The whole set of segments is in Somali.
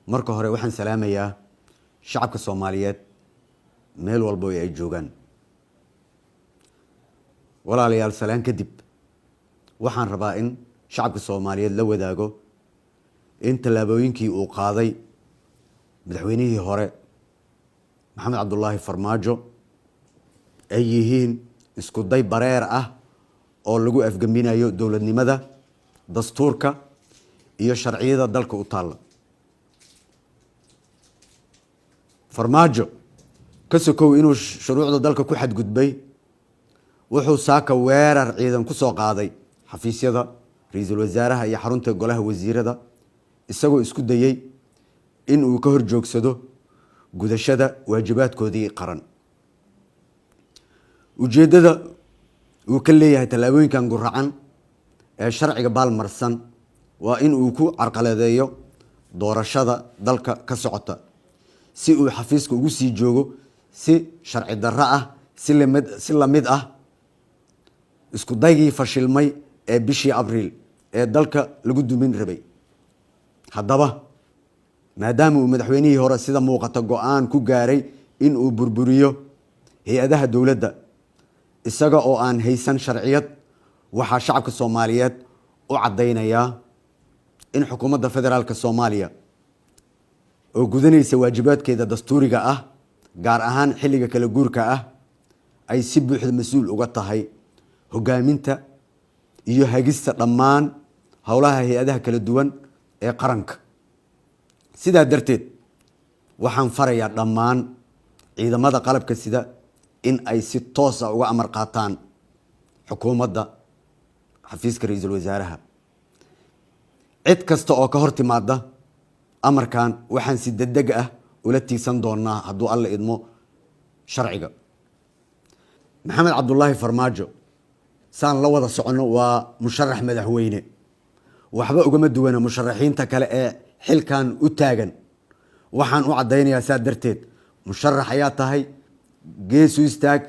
marka hore waxaan salaamayaa shacabka Soomaaliyeed meel walba ay joogaan. walaalayaal salaan kadib waxaan rabaa in shacabka Soomaaliyeed la wadaago in talaabooyinkii uu qaaday madaxweynihii hore Maxamed Cabdullaahi Farmaajo ay yihiin isku day bareer ah oo lagu afgaminayo dawladnimada, dastuurka iyo sharciyada dalka u taala. Farmaajo ka sokow inuu shuruucda dalka ku xadgudbay wuxuu saaka weerar ciidan ku soo qaaday xafiisyada ra'iisul wasaaraha iyo xarunta golaha wasiirada isagoo isku dayay in uu ka horjoogsado gudashada waajibaadkoodii qaran. ujeedada uu ka leeyahay talaabooyinkan guracan ee sharciga baalmarsan waa in uu ku carqaladeeyo doorashada dalka ka socota si uu xafiiska ugu sii joogo si sharci darro ah si la mid ah isku daygii fashilmay ee bishii Abriil ee dalka lagu dumin rabay. haddaba maadaama uu madaxweynihii hore sida muuqata go'aan ku gaaray in uu burburiyo hay'adaha dawladda isaga oo aan haysan sharciyad, waxaa shacabka Soomaaliyeed u cadeynaya in xukuumadda federaalka Soomaaliya oo gudanaysa waajibaadkeeda dastuuriga ah gaar ahaan xilliga kala guurka ah ay si buuxda mas'uul uga tahay hogaaminta iyo hagista dhammaan howlaha hay'adaha kala duwan ee qaranka. sidaa darteed waxaan farayaa dhammaan ciidamada qalabka sida in ay si toos ah uga amar qaataan xukuumadda xafiiska ra'iisul wasaaraha. cid kasta oo ka hor timaada amarkan waxaan si degdeg ah ula tiigsan doonaa hadduu alla idmo sharciga. Maxamed Cabdullaahi Farmaajo saan la wada socono waa musharax madaxweyne, waxba ugama duwana musharaxiinta kale ee xilkan u taagan. waxaan u cadeynayaa saa darteed musharax ayaa tahay, gees u istaag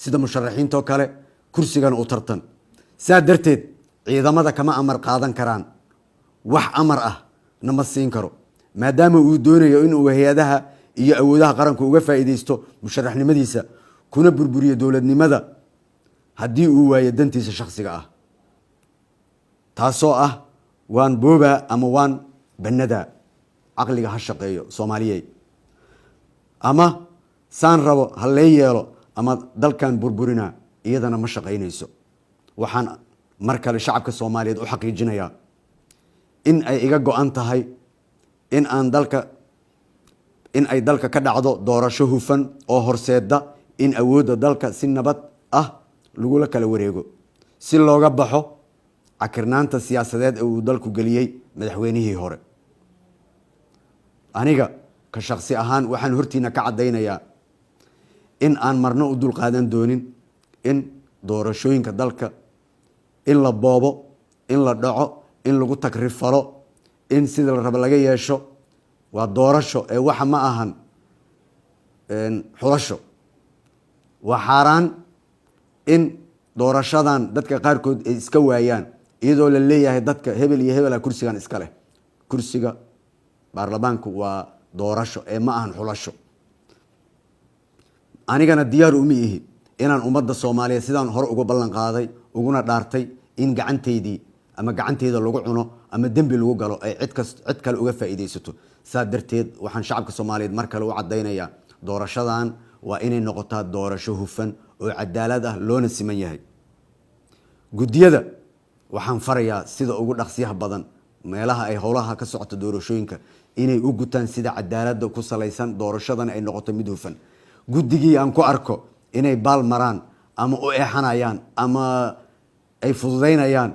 sida musharaxiinta kale kursigan u tartan. saa darteed ciidamada kama amar qaadan karaan, wax amar ah nama siin karo maadaama uu doonayo in uu hay'adaha iyo awoodaha qaranka uga faa'iideysto musharaxnimadiisa kuna burburiyo dawladnimada haddii uu waayo dantiisa shakhsiga ah, taasoo ah waan booba ama waan banada. caqliga ha shaqeeyo Soomaaliyeed, ama saan rabo ha lee yeelo ama dalkan burburina iyadana ma shaqeynayso. waxaan mar kale shacabka Soomaaliyeed u xaqiijinayaa in ay iga go'an tahay in ay dalka ka dhacdo doorasho hufan oo horseeda in awoodda dalka si nabad ah lagula kala wareego si looga baxo cakirnaanta siyaasadeed ee uu dalku geliyay madaxweynihii hore. aniga ka shakhsi ahaan waxaan hortiina ka cadeynayaa in aan marno u dul qaadan doonin in doorashooyinka dalka in la boobo, in la dhaco, in lagu takrifalo, in sida la rabo laga yeesho. waa doorasho ee waxa ma ahan xulasho. waa xaaraan in doorashadan dadka qaarkood ay iska waayaan iyadoo la leeyahay dadka hebel iyo hebel kursigan iska leh. kursiga baarlamaanku waa doorasho ee ma ahan xulasho. anigana diyaar uma ihi inaan ummadda Soomaaliyeed sidaan hore uga ballan qaaday uguna dhaartay in gacanteyda lagu cuno ama dembi lagu galo ay cid kale uga faa'iideysato. saa darteed waxaan shacabka Soomaaliyeed mar kale u cadeynayaa doorashadan waa inay noqotaa doorasho hufan oo cadaalad ah loona siman yahay. guddiyada waxaan farayaa sida ugu dhaqsiyaha badan meelaha ay howlaha ka socota doorashooyinka inay u gutaan sida cadaaladda ku salaysan doorashadan ay noqoto mid hufan. guddigii aan ku arko inay baal maraan ama u eexanayaan ama ay fududeynayaan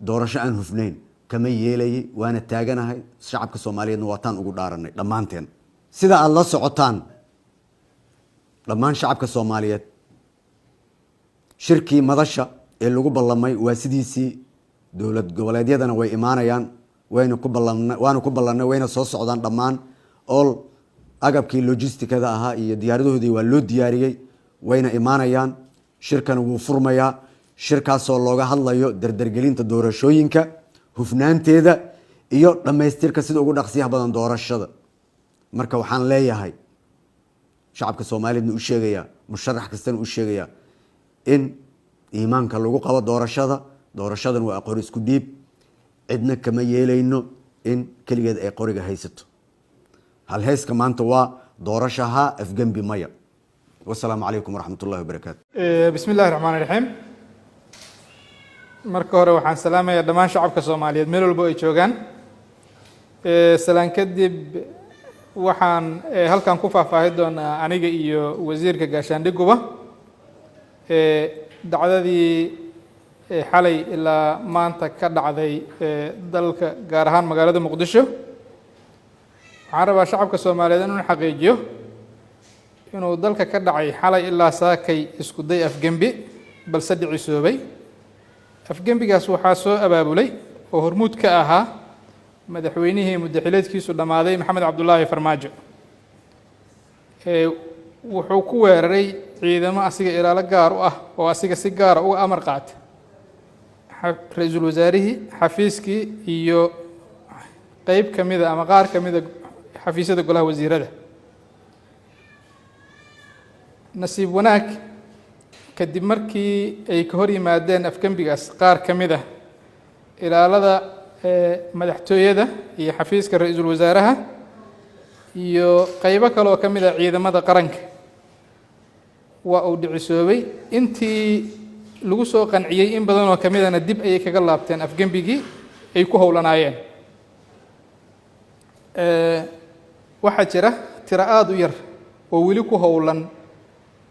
doorasho aan hufnayn kama yeelayay, waana taaganahay. shacabka Soomaaliyeedna waa taan ugu dhaaranay dhammaanteen. sida aad la socotaan dhammaan shacabka Soomaaliyeed shirkii madasha ee lagu ballamay waa sidiisii. dowlad goboleedyadana way imaanayaan, waana ku ballanay, wayna soo socdaan dhammaan. all agabkii logistikada ahaa iyo diyaaradahoodii waa loo diyaariyey, wayna imaanayaan. shirkan wuu furmayaa. shirkaasoo looga hadlayo dardargelinta doorashooyinka, hufnaanteeda iyo dhamaystirka sida ugu dhaqsiyaha badan doorashada marka waxaan leeyahay shacabka Soomaaliyeed u sheegaya musharax kastana u sheegaya in iimaanka lagu qabo doorashadan waa aqoon isku dhiib cidna kama yeelayno in kaligeed ay qoriga haysato hal heeska maanta waa doorashaha afgambi maya wassalaamu calaykum waraxmatullaahi wabarakaatu bismillaahi raxmaani raxiim marka hore waxaan salaamayaa dhammaan shacabka Soomaaliyeed meel walba ay joogaan salaan kadib waxaan halkan ku faahfaahin doonaa aniga iyo wasiirka gaashaandhiguba dacdadii xalay ilaa maanta ka dhacday dalka gaar ahaan magaalada Muqdisho waxaan rabaa shacabka Soomaaliyeed inuu xaqiijiyo inuu dalka ka dhacay xalay ilaa saakay isku day afgambi balse dhicisoobay afgambigaas waxaa soo abaabulay oo hormuud ka ahaa madaxweynihii muddaxileedkiisu dhamaaday Maxamed Cabdullaahi Farmaajo wuxuu ku weeraray ciidamo asiga ilaalo gaar u ah oo asiga si gaar ah uga amar qaatay ra'iisul wasaarihii xafiiskii iyo qayb kamida ama qaar kamida xafiisyada golaha wasiirada nasiib wanaag kadib markii ay ka hor yimaadeen afgambigaas qaar kamida ilaalada madaxtooyada iyo xafiiska ra'iisul wasaaraha iyo qaybo kale oo kamid ah ciidamada qaranka waa uu dhicisoobay intii lagu soo qanciyay in badan oo kamidana dib ayay kaga laabteen afgambigii ay ku howlanaayeen waxaa jira tiro aad u yar oo weli ku howlan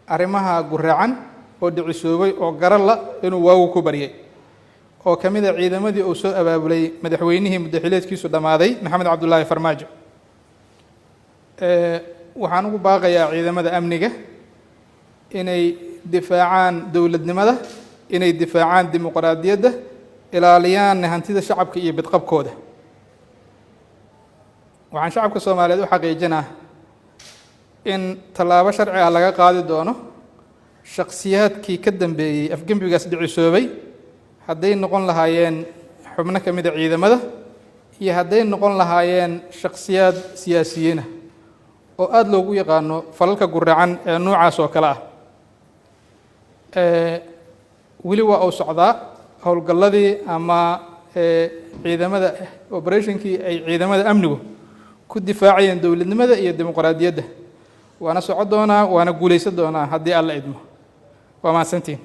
arrimaha guraacan oo dhicisoobay oo garala inuu waagu ku baryay oo kamid ah ciidamadii uu soo abaabulay madaxweynihii muddaxileedkiisu dhamaaday Maxamed Cabdullaahi Farmaajo waxaan ugu baaqayaa ciidamada amniga inay difaacaan dowladnimada inay difaacaan dimuqraadiyadda ilaaliyaan hantida shacabka iyo badqabkooda waxaan shacabka Soomaaliyeed u xaqiijinaa in tallaabo sharci ah laga qaadi doono shakhsiyaadkii ka dambeeyay afgambigaas dhicisoobay hadday noqon lahaayeen xubno ka mid ah ciidamada iyo hadday noqon lahaayeen shakhsiyaad siyaasiyiin ah oo aad loogu yaqaano falalka guraacan ee noocaas oo kale ah weli waa uu socdaa howlgalladii ama ciidamada operationkii ay ciidamada amnigu ku difaacayeen dowladnimada iyo dimuqraadiyadda waana socon doonaa waana guulaysan doonaa haddii alla idmo waa mahadsantiin